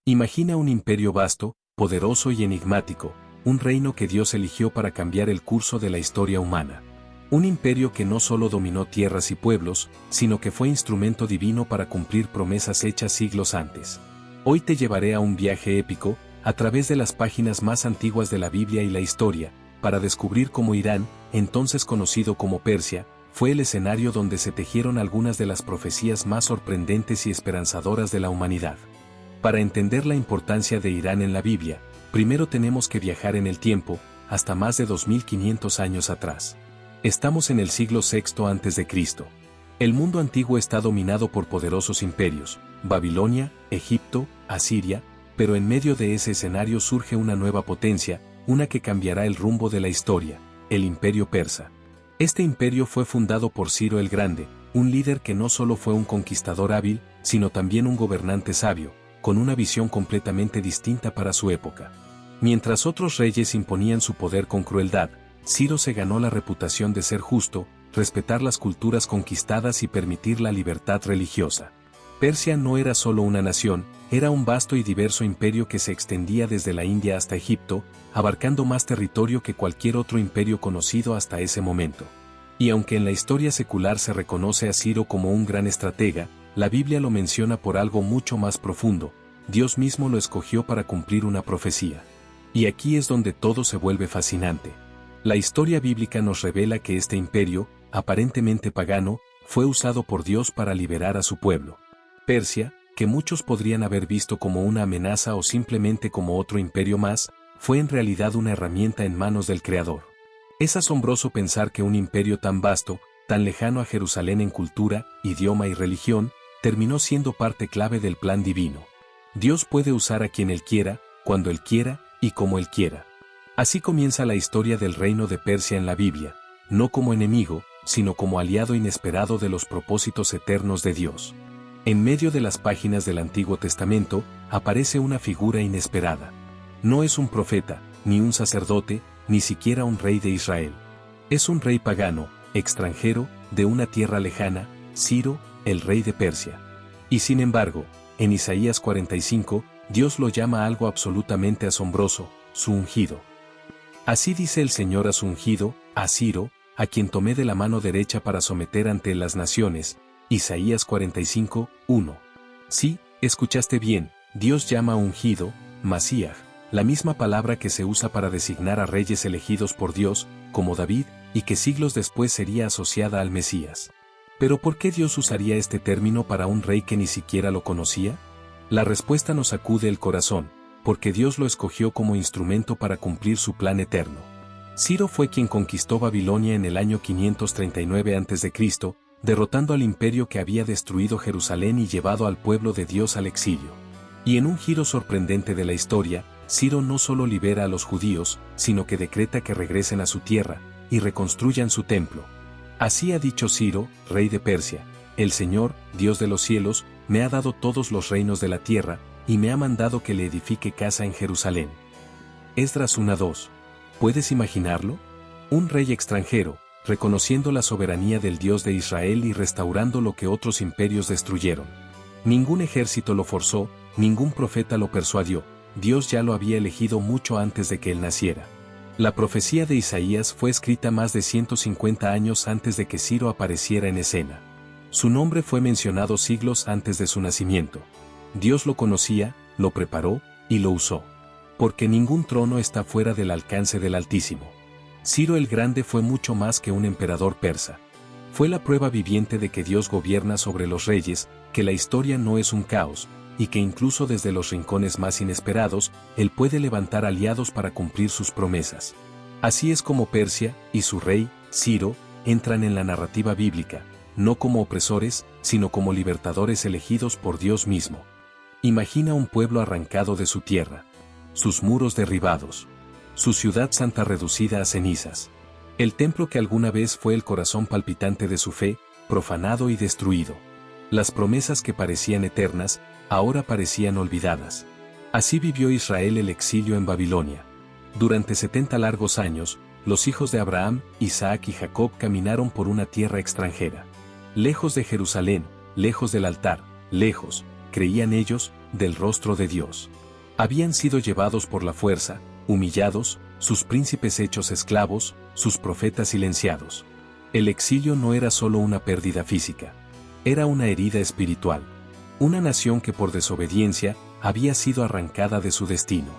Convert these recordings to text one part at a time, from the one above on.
Imagina un imperio vasto, poderoso y enigmático, un reino que Dios eligió para cambiar el curso de la historia humana. Un imperio que no solo dominó tierras y pueblos, sino que fue instrumento divino para cumplir promesas hechas siglos antes. Hoy te llevaré a un viaje épico, a través de las páginas más antiguas de la Biblia y la historia, para descubrir cómo Irán, entonces conocido como Persia, fue el escenario donde se tejieron algunas de las profecías más sorprendentes y esperanzadoras de la humanidad. Para entender la importancia de Irán en la Biblia, primero tenemos que viajar en el tiempo, hasta más de 2500 años atrás. Estamos en el siglo VI a.C. El mundo antiguo está dominado por poderosos imperios, Babilonia, Egipto, Asiria, pero en medio de ese escenario surge una nueva potencia, una que cambiará el rumbo de la historia, el Imperio Persa. Este imperio fue fundado por Ciro el Grande, un líder que no solo fue un conquistador hábil, sino también un gobernante sabio, con una visión completamente distinta para su época. Mientras otros reyes imponían su poder con crueldad, Ciro se ganó la reputación de ser justo, respetar las culturas conquistadas y permitir la libertad religiosa. Persia no era solo una nación, era un vasto y diverso imperio que se extendía desde la India hasta Egipto, abarcando más territorio que cualquier otro imperio conocido hasta ese momento. Y aunque en la historia secular se reconoce a Ciro como un gran estratega, la Biblia lo menciona por algo mucho más profundo. Dios mismo lo escogió para cumplir una profecía. Y aquí es donde todo se vuelve fascinante. La historia bíblica nos revela que este imperio, aparentemente pagano, fue usado por Dios para liberar a su pueblo. Persia, que muchos podrían haber visto como una amenaza o simplemente como otro imperio más, fue en realidad una herramienta en manos del Creador. Es asombroso pensar que un imperio tan vasto, tan lejano a Jerusalén en cultura, idioma y religión, terminó siendo parte clave del plan divino. Dios puede usar a quien Él quiera, cuando Él quiera y como Él quiera. Así comienza la historia del reino de Persia en la Biblia, no como enemigo, sino como aliado inesperado de los propósitos eternos de Dios. En medio de las páginas del Antiguo Testamento, aparece una figura inesperada. No es un profeta, ni un sacerdote, ni siquiera un rey de Israel. Es un rey pagano, extranjero, de una tierra lejana, Ciro, el rey de Persia. Y sin embargo, en Isaías 45, Dios lo llama algo absolutamente asombroso, su ungido. Así dice el Señor a su ungido, a Ciro, a quien tomé de la mano derecha para someter ante las naciones. Isaías 45, 1. Sí, escuchaste bien, Dios llama a ungido, Masías, la misma palabra que se usa para designar a reyes elegidos por Dios, como David, y que siglos después sería asociada al Mesías. ¿Pero por qué Dios usaría este término para un rey que ni siquiera lo conocía? La respuesta nos sacude el corazón, porque Dios lo escogió como instrumento para cumplir su plan eterno. Ciro fue quien conquistó Babilonia en el año 539 a.C., derrotando al imperio que había destruido Jerusalén y llevado al pueblo de Dios al exilio. Y en un giro sorprendente de la historia, Ciro no solo libera a los judíos, sino que decreta que regresen a su tierra, y reconstruyan su templo. Así ha dicho Ciro, rey de Persia: el Señor, Dios de los cielos, me ha dado todos los reinos de la tierra, y me ha mandado que le edifique casa en Jerusalén. Esdras 1:2. ¿Puedes imaginarlo? Un rey extranjero, reconociendo la soberanía del Dios de Israel y restaurando lo que otros imperios destruyeron. Ningún ejército lo forzó, ningún profeta lo persuadió, Dios ya lo había elegido mucho antes de que él naciera. La profecía de Isaías fue escrita más de 150 años antes de que Ciro apareciera en escena. Su nombre fue mencionado siglos antes de su nacimiento. Dios lo conocía, lo preparó, y lo usó. Porque ningún trono está fuera del alcance del Altísimo. Ciro el Grande fue mucho más que un emperador persa. Fue la prueba viviente de que Dios gobierna sobre los reyes, que la historia no es un caos, y que incluso desde los rincones más inesperados, Él puede levantar aliados para cumplir sus promesas. Así es como Persia, y su rey, Ciro, entran en la narrativa bíblica, no como opresores, sino como libertadores elegidos por Dios mismo. Imagina un pueblo arrancado de su tierra, sus muros derribados, su ciudad santa reducida a cenizas, el templo que alguna vez fue el corazón palpitante de su fe, profanado y destruido. Las promesas que parecían eternas, ahora parecían olvidadas. Así vivió Israel el exilio en Babilonia. Durante 70 largos años, los hijos de Abraham, Isaac y Jacob caminaron por una tierra extranjera. Lejos de Jerusalén, lejos del altar, lejos, creían ellos, del rostro de Dios. Habían sido llevados por la fuerza, humillados, sus príncipes hechos esclavos, sus profetas silenciados. El exilio no era solo una pérdida física. Era una herida espiritual. Una nación que por desobediencia había sido arrancada de su destino.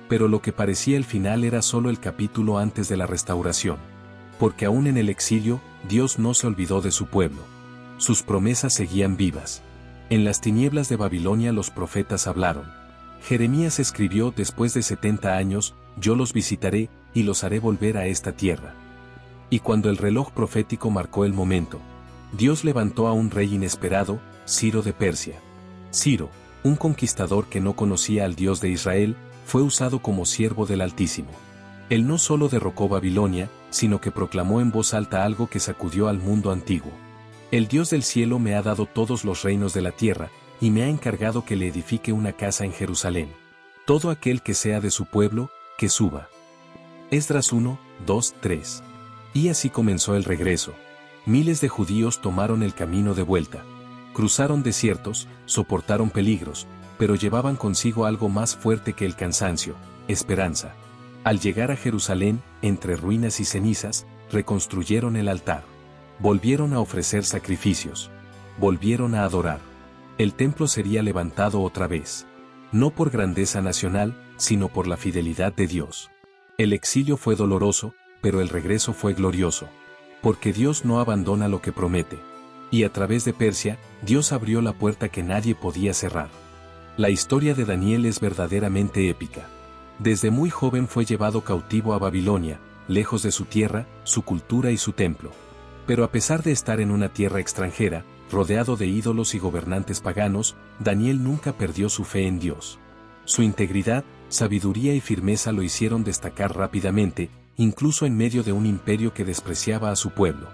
Pero lo que parecía el final era solo el capítulo antes de la restauración. Porque aún en el exilio, Dios no se olvidó de su pueblo. Sus promesas seguían vivas. En las tinieblas de Babilonia los profetas hablaron. Jeremías escribió: después de 70 años, yo los visitaré, y los haré volver a esta tierra. Y cuando el reloj profético marcó el momento, Dios levantó a un rey inesperado, Ciro de Persia. Ciro, un conquistador que no conocía al Dios de Israel, fue usado como siervo del Altísimo. Él no solo derrocó Babilonia, sino que proclamó en voz alta algo que sacudió al mundo antiguo. El Dios del cielo me ha dado todos los reinos de la tierra, y me ha encargado que le edifique una casa en Jerusalén. Todo aquel que sea de su pueblo, que suba. Esdras 1, 2, 3. Y así comenzó el regreso. Miles de judíos tomaron el camino de vuelta. Cruzaron desiertos, soportaron peligros, pero llevaban consigo algo más fuerte que el cansancio: esperanza. Al llegar a Jerusalén, entre ruinas y cenizas, reconstruyeron el altar. Volvieron a ofrecer sacrificios. Volvieron a adorar. El templo sería levantado otra vez. No por grandeza nacional, sino por la fidelidad de Dios. El exilio fue doloroso, pero el regreso fue glorioso. Porque Dios no abandona lo que promete. Y a través de Persia, Dios abrió la puerta que nadie podía cerrar. La historia de Daniel es verdaderamente épica. Desde muy joven fue llevado cautivo a Babilonia, lejos de su tierra, su cultura y su templo. Pero a pesar de estar en una tierra extranjera, rodeado de ídolos y gobernantes paganos, Daniel nunca perdió su fe en Dios. Su integridad, sabiduría y firmeza lo hicieron destacar rápidamente, incluso en medio de un imperio que despreciaba a su pueblo.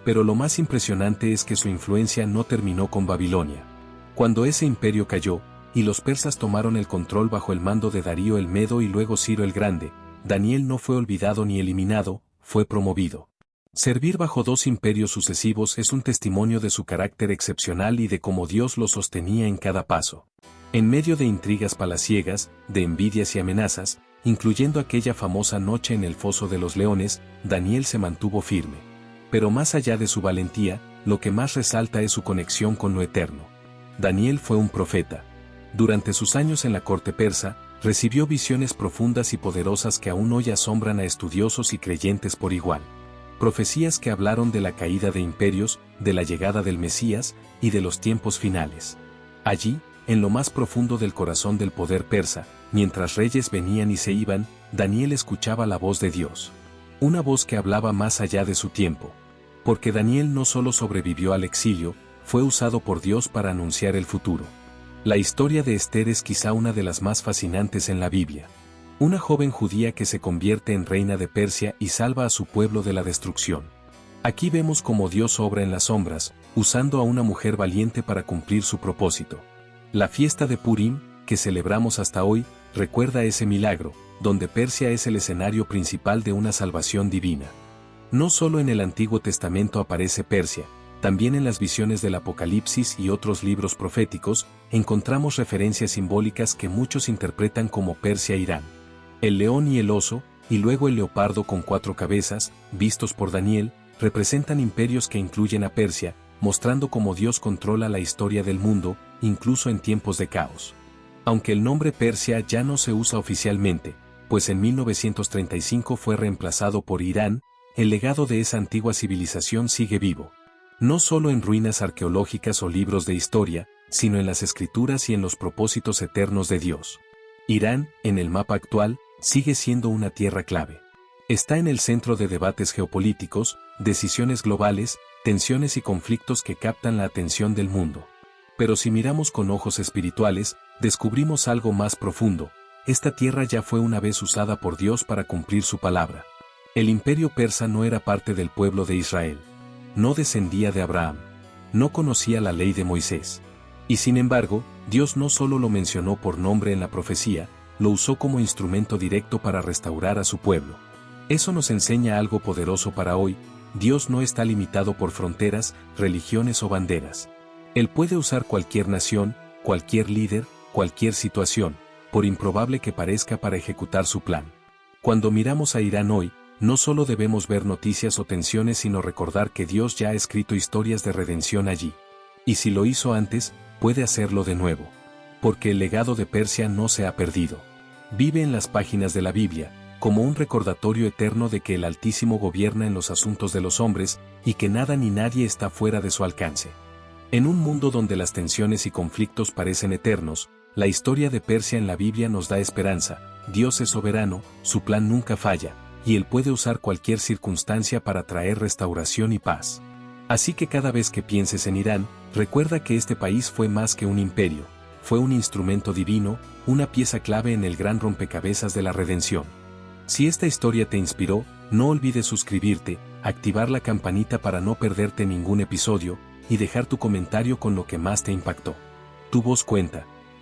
Pero lo más impresionante es que su influencia no terminó con Babilonia. Cuando ese imperio cayó, y los persas tomaron el control bajo el mando de Darío el Medo y luego Ciro el Grande, Daniel no fue olvidado ni eliminado, fue promovido. Servir bajo dos imperios sucesivos es un testimonio de su carácter excepcional y de cómo Dios lo sostenía en cada paso. En medio de intrigas palaciegas, de envidias y amenazas, incluyendo aquella famosa noche en el foso de los leones, Daniel se mantuvo firme. Pero más allá de su valentía, lo que más resalta es su conexión con lo eterno. Daniel fue un profeta. Durante sus años en la corte persa, recibió visiones profundas y poderosas que aún hoy asombran a estudiosos y creyentes por igual. Profecías que hablaron de la caída de imperios, de la llegada del Mesías y de los tiempos finales. Allí, en lo más profundo del corazón del poder persa, mientras reyes venían y se iban, Daniel escuchaba la voz de Dios. Una voz que hablaba más allá de su tiempo. Porque Daniel no solo sobrevivió al exilio, fue usado por Dios para anunciar el futuro. La historia de Esther es quizá una de las más fascinantes en la Biblia. Una joven judía que se convierte en reina de Persia y salva a su pueblo de la destrucción. Aquí vemos cómo Dios obra en las sombras, usando a una mujer valiente para cumplir su propósito. La fiesta de Purim, que celebramos hasta hoy, recuerda ese milagro, donde Persia es el escenario principal de una salvación divina. No solo en el Antiguo Testamento aparece Persia, también en las visiones del Apocalipsis y otros libros proféticos, encontramos referencias simbólicas que muchos interpretan como Persia e Irán. El león y el oso, y luego el leopardo con 4 cabezas, vistos por Daniel, representan imperios que incluyen a Persia, mostrando cómo Dios controla la historia del mundo, incluso en tiempos de caos. Aunque el nombre Persia ya no se usa oficialmente, pues en 1935 fue reemplazado por Irán, el legado de esa antigua civilización sigue vivo. No solo en ruinas arqueológicas o libros de historia, sino en las escrituras y en los propósitos eternos de Dios. Irán, en el mapa actual, sigue siendo una tierra clave. Está en el centro de debates geopolíticos, decisiones globales, tensiones y conflictos que captan la atención del mundo. Pero si miramos con ojos espirituales, descubrimos algo más profundo. Esta tierra ya fue una vez usada por Dios para cumplir su palabra. El imperio persa no era parte del pueblo de Israel. No descendía de Abraham. No conocía la ley de Moisés. Y sin embargo, Dios no solo lo mencionó por nombre en la profecía, lo usó como instrumento directo para restaurar a su pueblo. Eso nos enseña algo poderoso para hoy: Dios no está limitado por fronteras, religiones o banderas. Él puede usar cualquier nación, cualquier líder, cualquier situación, por improbable que parezca, para ejecutar su plan. Cuando miramos a Irán hoy, no solo debemos ver noticias o tensiones, sino recordar que Dios ya ha escrito historias de redención allí. Y si lo hizo antes, puede hacerlo de nuevo. Porque el legado de Persia no se ha perdido. Vive en las páginas de la Biblia, como un recordatorio eterno de que el Altísimo gobierna en los asuntos de los hombres, y que nada ni nadie está fuera de su alcance. En un mundo donde las tensiones y conflictos parecen eternos, la historia de Persia en la Biblia nos da esperanza. Dios es soberano, su plan nunca falla, y Él puede usar cualquier circunstancia para traer restauración y paz. Así que cada vez que pienses en Irán, recuerda que este país fue más que un imperio, fue un instrumento divino, una pieza clave en el gran rompecabezas de la redención. Si esta historia te inspiró, no olvides suscribirte, activar la campanita para no perderte ningún episodio, y dejar tu comentario con lo que más te impactó. Tu voz cuenta.